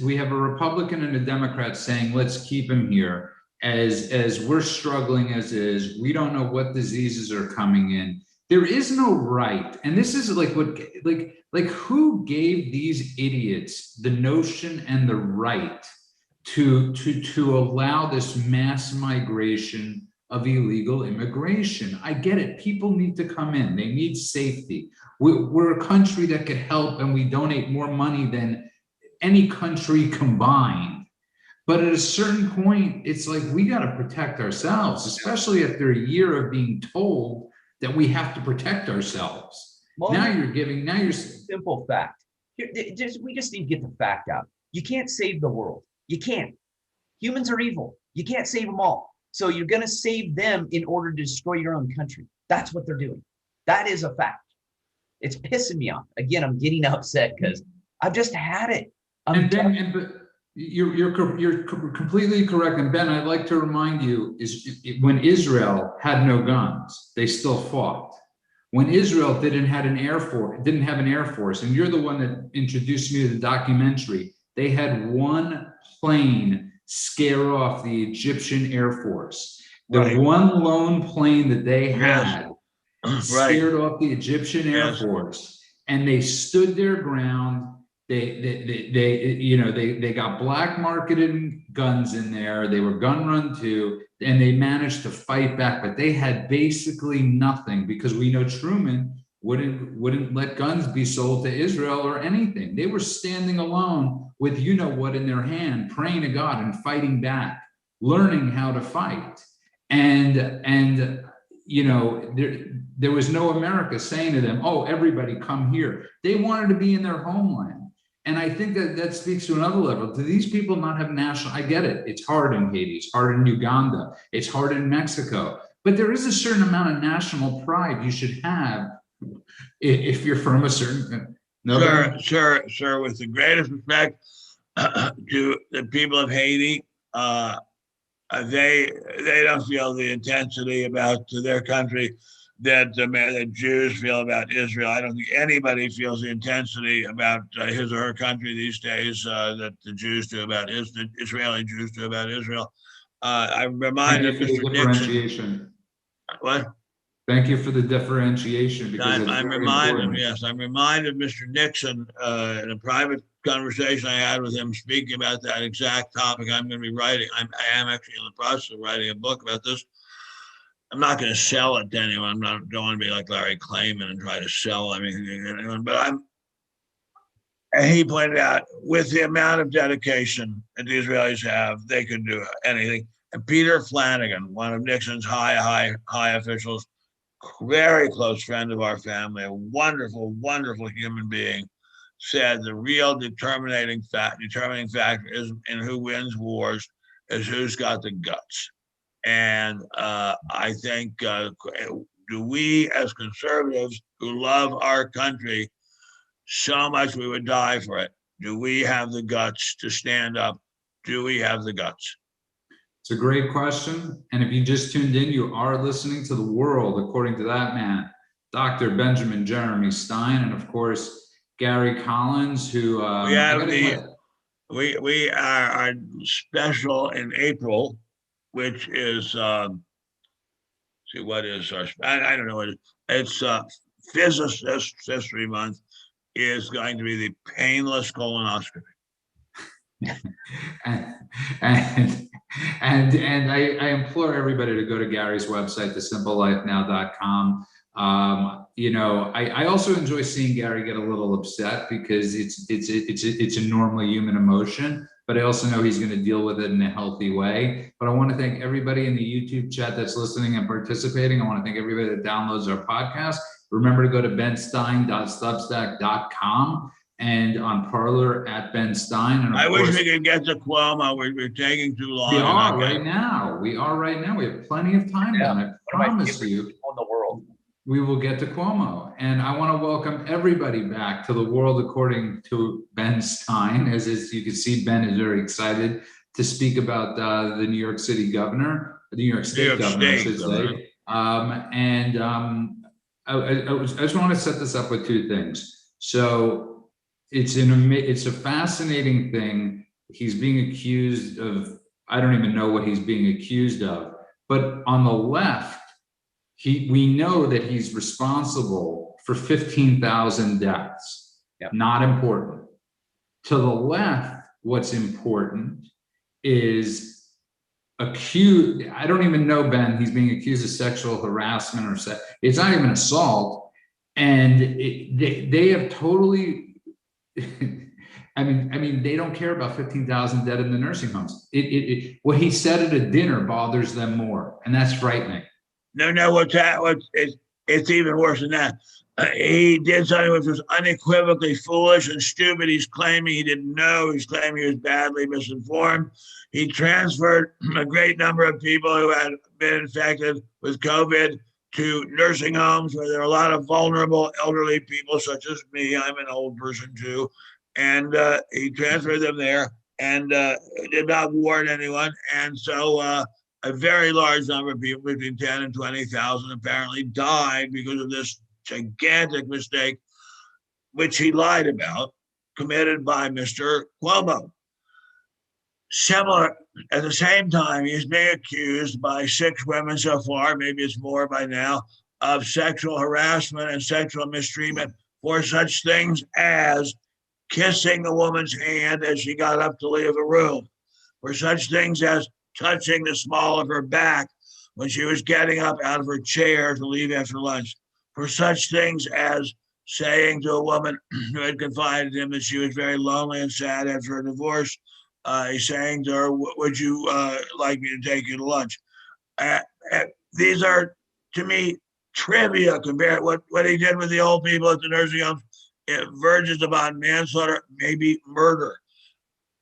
we have a Republican and a Democrat saying, let's keep him here. As we're struggling as is, we don't know what diseases are coming in. There is no right. And this is like who gave these idiots the notion and the right to allow this mass migration of illegal immigration? I get it. People need to come in. They need safety. We're a country that could help, and we donate more money than any country combined. But at a certain point, it's like we got to protect ourselves, especially after a year of being told that we have to protect ourselves. Well, now you're simple fact. We just need to get the fact out. You can't save the world. You can't. Humans are evil. You can't save them all. So you're going to save them in order to destroy your own country. That's what they're doing. That is a fact. It's pissing me off. Again, I'm getting upset because I've just had it. You're completely correct. And Ben, I'd like to remind you, when Israel had no guns, they still fought. When Israel didn't have an air force, and you're the one that introduced me to the documentary, they had one plane scare off the Egyptian Air Force. The one lone plane that they had scared off the Egyptian Air Force, and they stood their ground. They got black marketed guns in there. They were gun run too, and they managed to fight back. But they had basically nothing, because we know Truman wouldn't let guns be sold to Israel or anything. They were standing alone with you know what in their hand, praying to God and fighting back, learning how to fight. And you know, There was no America saying to them, oh, everybody come here. They wanted to be in their homeland. And I think that speaks to another level. Do these people not have national? I get it. It's hard in Haiti. It's hard in Uganda. It's hard in Mexico. But there is a certain amount of national pride you should have if you're from a certain. Sir, with the greatest respect to the people of Haiti, they don't feel the intensity about their country that Jews feel about Israel. I don't think anybody feels the intensity about his or her country these days that the Jews do about the Israeli Jews do about Israel. I'm reminded of Mr. Nixon. What? Thank you for the differentiation. Because I'm reminded. Yes, I'm reminded of Mr. Nixon in a private conversation I had with him, speaking about that exact topic. I'm going to be writing. I am actually in the process of writing a book about this. I'm not going to sell it to anyone. Don't want to be like Larry Klayman and try to sell anything to anyone. But and he pointed out, with the amount of dedication that the Israelis have, they could do anything. And Peter Flanagan, one of Nixon's high officials, very close friend of our family, a wonderful, wonderful human being, said the real determining factor is in who wins wars is who's got the guts. And I think, do we as conservatives who love our country so much we would die for it, do we have the guts to stand up? Do we have the guts? It's a great question. And if you just tuned in, you are listening to The World According to That Man, Dr. Benjamin Jeremy Stein, and of course, Gary Collins, who we are special in April, which is see what is our I don't know what it's Physicist History Month is going to be the painless colonoscopy. and I implore everybody to go to Gary's website, thesimplelifenow.com. I also enjoy seeing Gary get a little upset because it's a normal human emotion, but I also know he's going to deal with it in a healthy way. But I want to thank everybody in the YouTube chat that's listening and participating. I want to thank everybody that downloads our podcast. Remember to go to benstein.substack.com and on Parler at Ben Stein. And I wish we could get to Cuomo. We're taking too long. We are right now. We have plenty of time now. I promise you. In the world. We will get to Cuomo. And I want to welcome everybody back to The World According to Ben Stein. As you can see, Ben is very excited to speak about the New York City governor, the New York State governor, I should say. I just want to set this up with two things. So it's a fascinating thing. He's being accused of, I don't even know what he's being accused of, but on the left, we know that he's responsible for 15,000 deaths. Yep. Not important. To the left, what's important is accused. I don't even know, Ben, he's being accused of sexual harassment or it's not even assault. And they have totally, I mean, they don't care about 15,000 dead in the nursing homes. What he said at a dinner bothers them more, and that's frightening. No, it's even worse than that. He did something which was unequivocally foolish and stupid. He's claiming he didn't know. He's claiming he was badly misinformed. He transferred a great number of people who had been infected with COVID to nursing homes where there are a lot of vulnerable elderly people, such as me. I'm an old person too. And he transferred them there and did not warn anyone. And so a very large number of people, between 10 and 20,000, apparently died because of this gigantic mistake, which he lied about, committed by Mr. Cuomo. Similar, at the same time, he's being accused by 6 women so far, maybe it's more by now, of sexual harassment and sexual mistreatment for such things as kissing the woman's hand as she got up to leave the room, for such things as touching the small of her back when she was getting up out of her chair to leave after lunch, for such things as saying to a woman who had confided in him that she was very lonely and sad after a divorce, he's saying to her, would you like me to take you to lunch? These are, to me, trivia compared what he did with the old people at the nursing homes. It verges upon manslaughter, maybe murder.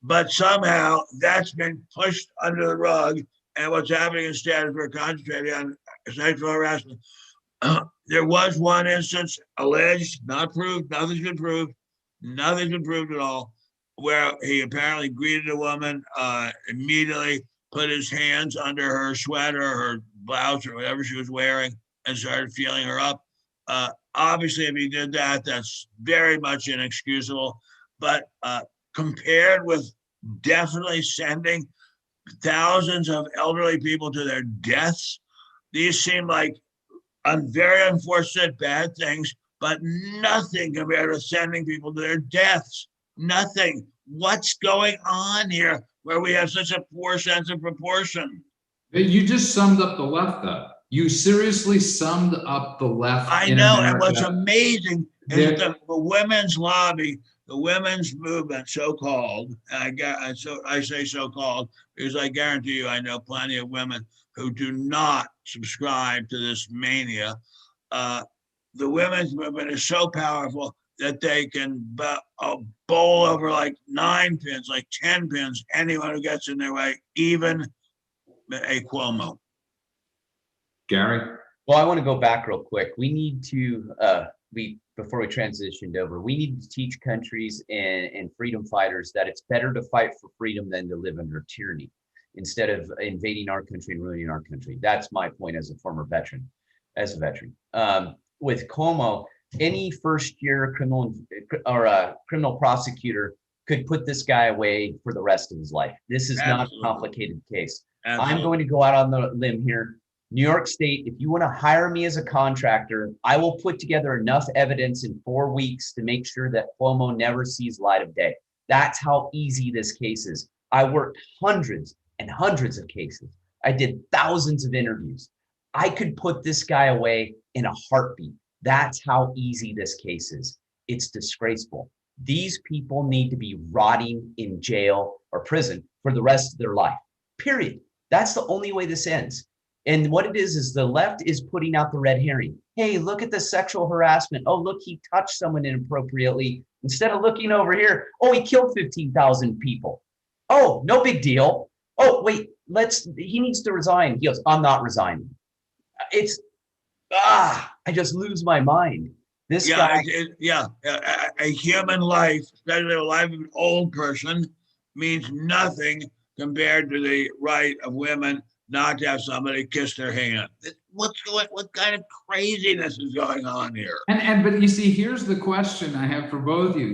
But somehow that's been pushed under the rug. And what's happening instead is we're concentrating on sexual harassment. There was one instance alleged, not proved, nothing's been proved at all, where he apparently greeted a woman, immediately put his hands under her sweater, her blouse, or whatever she was wearing, and started feeling her up. Obviously, if he did that, that's very much inexcusable. But compared with definitely sending thousands of elderly people to their deaths, these seem like very unfortunate bad things, but nothing compared to sending people to their deaths. Nothing. What's going on here where we have such a poor sense of proportion? You just summed up the left, though. You seriously summed up the left. I know, America. And what's amazing is the women's lobby, the women's movement, so-called, and I say so-called because I guarantee you I know plenty of women who do not subscribe to this mania. The women's movement is so powerful that they can bowl over like 9 pins, like 10 pins, anyone who gets in their way, even a Cuomo. Gary? Well, I want to go back real quick. We need to, before we transitioned over, we need to teach countries and freedom fighters that it's better to fight for freedom than to live under tyranny, instead of invading our country and ruining our country. That's my point as a former veteran, with Cuomo, any first-year criminal prosecutor could put this guy away for the rest of his life. This is not a complicated case. Absolutely. I'm going to go out on the limb here. New York State, if you want to hire me as a contractor, I will put together enough evidence in 4 weeks to make sure that Cuomo never sees light of day. That's how easy this case is. I worked hundreds and hundreds of cases. I did thousands of interviews. I could put this guy away in a heartbeat. That's how easy this case is. It's disgraceful. These people need to be rotting in jail or prison for the rest of their life, period. That's the only way this ends. And what it is the left is putting out the red herring. Hey, look at the sexual harassment. Oh, look, he touched someone inappropriately. Instead of looking over here, oh, he killed 15,000 people. Oh, no big deal. Oh, wait, he needs to resign. He goes, I'm not resigning. I just lose my mind. This guy. A human life, especially the life of an old person, means nothing compared to the right of women not to have somebody kiss their hand. What kind of craziness is going on here? But you see, here's the question I have for both of you.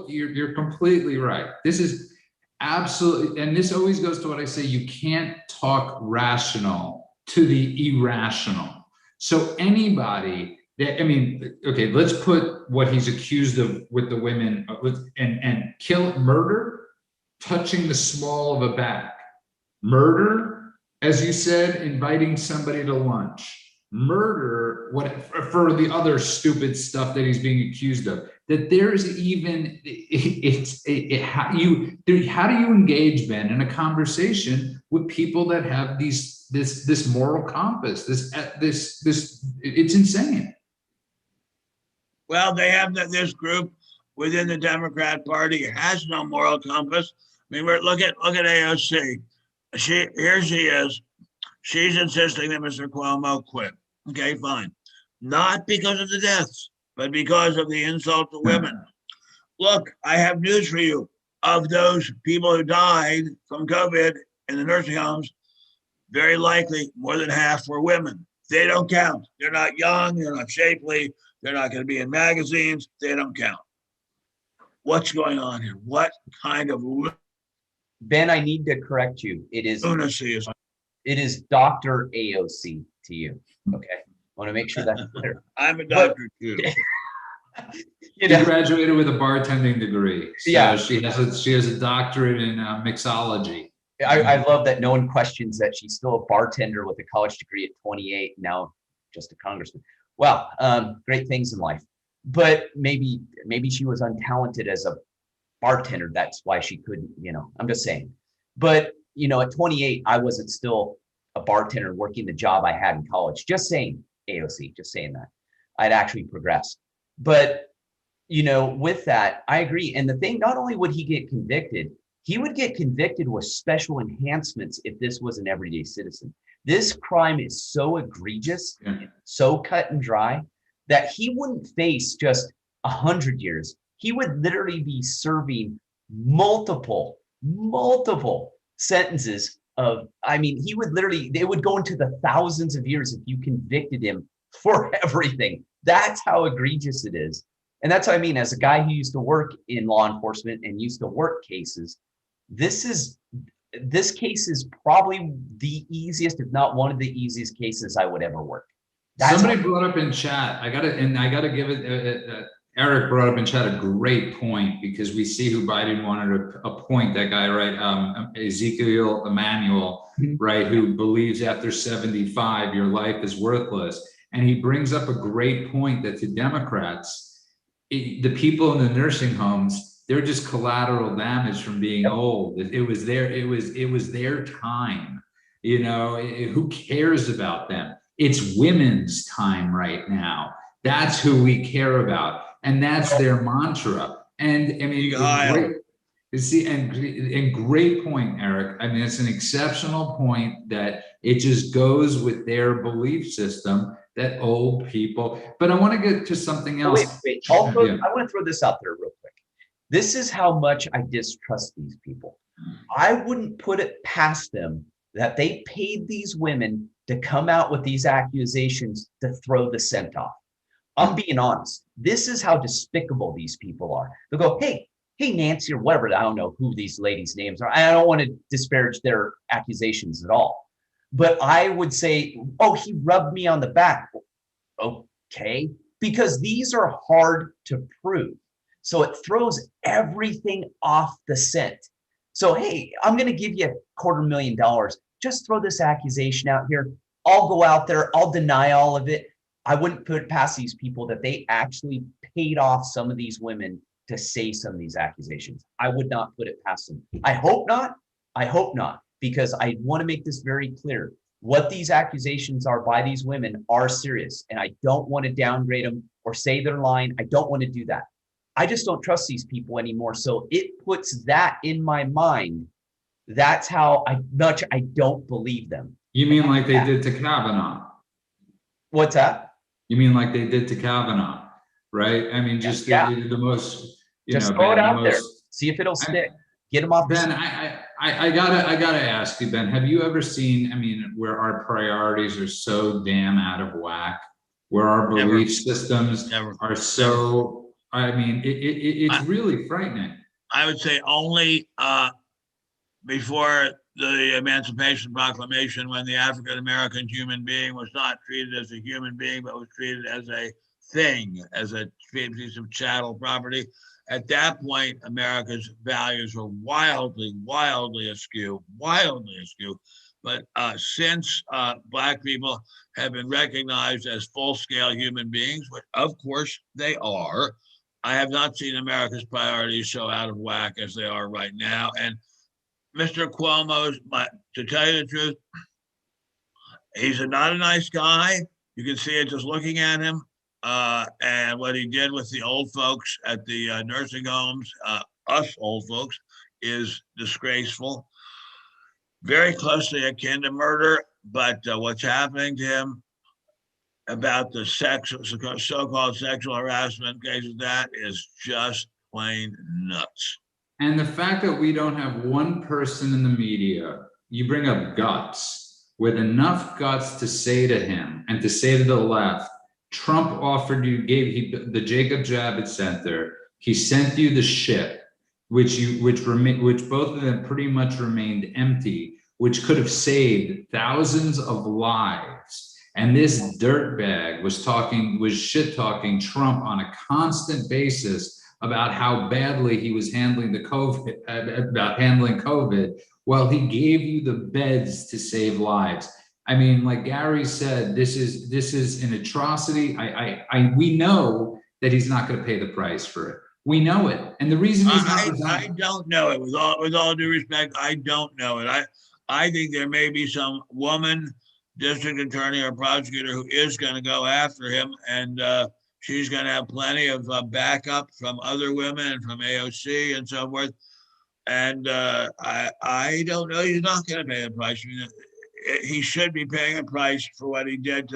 You're completely right. This is absolutely, and this always goes to what I say, you can't talk rational to the irrational. So anybody that, okay, let's put what he's accused of with the women and murder, touching the small of a back, murder, as you said, inviting somebody to lunch, murder, for the other stupid stuff that he's being accused of. That there's even how do you engage, Ben, in a conversation with people that have this moral compass? This it's insane. Well, they have this group within the Democrat Party has no moral compass. Look at AOC. Here she is. She's insisting that Mr. Cuomo quit. Okay, fine. Not because of the deaths, but because of the insult to women. Look, I have news for you. Of those people who died from COVID in the nursing homes, very likely more than half were women. They don't count. They're not young. They're not shapely. They're not going to be in magazines. They don't count. What's going on here? What kind of... Ben, I need to correct you. It is Dr. AOC to you. Okay. I want to make sure that's clear. I'm a doctor too. She graduated with a bartending degree. So yeah. She has a doctorate in mixology. I love that no one questions that she's still a bartender with a college degree at 28, now just a congressman. Well, great things in life. But maybe she was untalented as a bartender. That's why she couldn't, I'm just saying. But, at 28, I wasn't still a bartender working the job I had in college. Just saying. AOC, just saying that. I'd actually progressed. But, you know, with that, I agree. And the thing, not only would he get convicted, he would get convicted with special enhancements if this was an everyday citizen. This crime is so egregious, so cut and dry, that he wouldn't face just 100 years. He would literally be serving multiple sentences of, I mean, he would literally, they would go into the thousands of years if you convicted him for everything. That's how egregious it is. And that's what I mean, as a guy who used to work in law enforcement and used to work cases, this case is probably the easiest, if not one of the easiest cases I would ever work. Somebody brought up in chat, I gotta give it, Eric brought up in chat a great point, because we see who Biden wanted to appoint, that guy, right? Ezekiel Emanuel, right? Who believes after 75, your life is worthless. And he brings up a great point that to Democrats, the people in the nursing homes, they're just collateral damage from being old. It was their time, you know, who cares about them? It's women's time right now. That's who we care about. And that's their mantra. And I mean, great point, Eric. I mean, it's an exceptional point that it just goes with their belief system that old people, but I want to get to something else. Wait. I want to throw this out there real quick. This is how much I distrust these people. I wouldn't put it past them that they paid these women to come out with these accusations to throw the scent off. I'm being honest. This is how despicable these people are. They'll go, hey, Nancy, or whatever. I don't know who these ladies' names are. I don't want to disparage their accusations at all. But I would say, oh, he rubbed me on the back. Okay, because these are hard to prove. So it throws everything off the scent. So, hey, I'm going to give you $250,000. Just throw this accusation out here. I'll go out there. I'll deny all of it. I wouldn't put it past these people that they actually paid off some of these women to say some of these accusations. I would not put it past them. I hope not. Because I want to make this very clear. What these accusations are by these women are serious. And I don't want to downgrade them or say they're lying. I don't want to do that. I just don't trust these people anymore. So it puts that in my mind. That's how much I don't believe them. You mean like they did to Kavanaugh? What's that? You mean like they did to Kavanaugh, right? I mean, just the most, just throw it out there. See if it'll stick. Get them off. Ben, I gotta ask you, Ben, have you ever seen, I mean, where our priorities are so damn out of whack, where our belief systems are so, I mean, it's really frightening. I would say only before the Emancipation Proclamation, when the African-American human being was not treated as a human being, but was treated as a thing, as a piece of chattel property. At that point, America's values were wildly askew. But since Black people have been recognized as full-scale human beings, which of course they are, I have not seen America's priorities so out of whack as they are right now. And Mr. Cuomo, to tell you the truth, he's not a nice guy. You can see it just looking at him. And what he did with the old folks at the nursing homes, us old folks, is disgraceful. Very closely akin to murder, but what's happening to him about the so-called sexual harassment cases, that is just plain nuts. And the fact that we don't have one person in the media, you bring up guts, with enough guts to say to him and to say to the left, Trump offered you, the Jacob Javits Center, he sent you the ship, which both of them pretty much remained empty, which could have saved thousands of lives. And this dirtbag was shit-talking Trump on a constant basis about how badly he was handling COVID, while he gave you the beds to save lives. I mean, like Gary said, this is an atrocity. We know that he's not going to pay the price for it. We know it, and the reason he's not. I don't know it. With all due respect, I don't know it. I think there may be some woman district attorney or prosecutor who is going to go after him, and she's going to have plenty of backup from other women and from AOC and so forth. And I don't know. He's not going to pay the price. I mean, he should be paying a price for what he did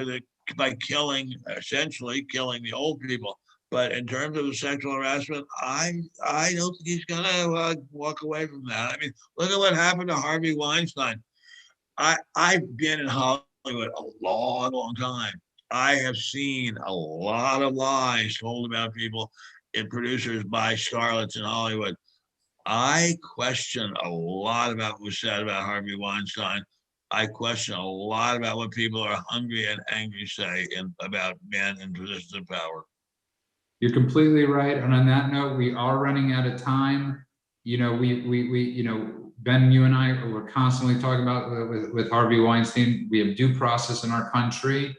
by essentially killing the old people. But in terms of the sexual harassment, I don't think he's going to walk away from that. I mean, look at what happened to Harvey Weinstein. I've been in Hollywood a long, long time. I have seen a lot of lies told about people and producers by starlets in Hollywood. I question a lot about what was said about Harvey Weinstein. I question a lot about what people are hungry and angry say about men in positions of power. You're completely right. And on that note, we are running out of time. You know, Ben, you and I were constantly talking about with Harvey Weinstein. We have due process in our country,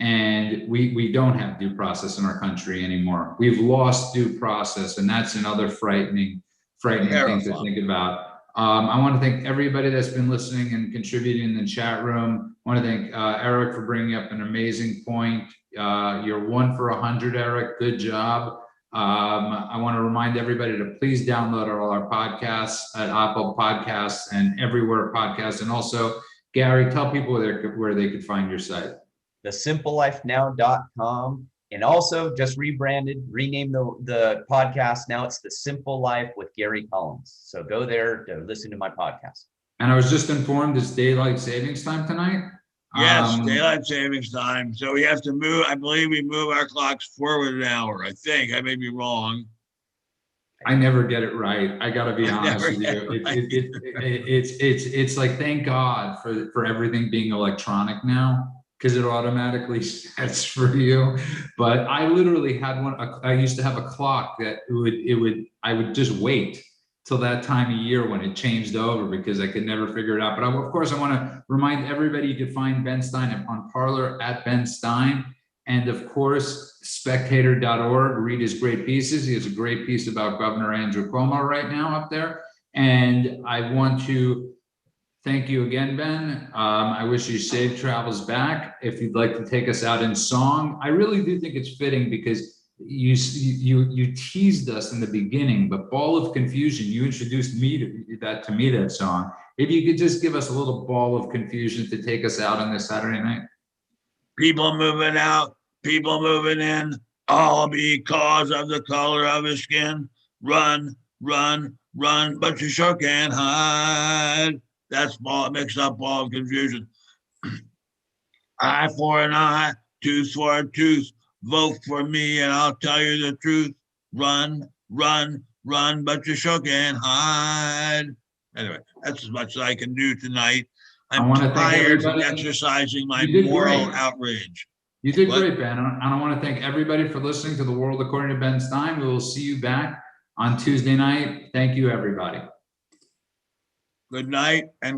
and we don't have due process in our country anymore. We've lost due process, and that's another frightening thing to think about. I want to thank everybody that's been listening and contributing in the chat room. I want to thank Eric for bringing up an amazing point. You're 1 for 100, Eric. Good job. I want to remind everybody to please download all our podcasts at Apple Podcasts and everywhere podcasts. And also, Gary, tell people where they could find your site. thesimplelifenow.com. And also just rebranded, renamed the podcast. Now it's The Simple Life with Gary Collins. So go there to listen to my podcast. And I was just informed it's daylight savings time tonight. Yes, daylight savings time. So we have to move. I believe we move our clocks forward an hour. I think I may be wrong. I never get it right. I gotta be honest with you. It's like, thank God for everything being electronic now, because it automatically sets for you. But I literally had one. I used to have a clock that I would just wait till that time of year when it changed over because I could never figure it out. But of course, I want to remind everybody you can find Ben Stein on Parler at Ben Stein. And of course, spectator.org, read his great pieces. He has a great piece about Governor Andrew Cuomo right now up there. And I want to thank you again, Ben. I wish you safe travels back. If you'd like to take us out in song, I really do think it's fitting because you teased us in the beginning, but Ball of Confusion, you introduced me to that song. If you could just give us a little Ball of Confusion to take us out on this Saturday night. People moving out, people moving in, all because of the color of his skin. Run, run, run, but you sure can't hide. That's mixed up Ball of Confusion. Eye for an eye, tooth for a tooth. Vote for me and I'll tell you the truth. Run, run, run, but you sure can't hide. Anyway, that's as much as I can do tonight. I'm tired of exercising my moral outrage. You did great, Ben. And I want to thank everybody for listening to The World According to Ben Stein. We will see you back on Tuesday night. Thank you, everybody. Good night and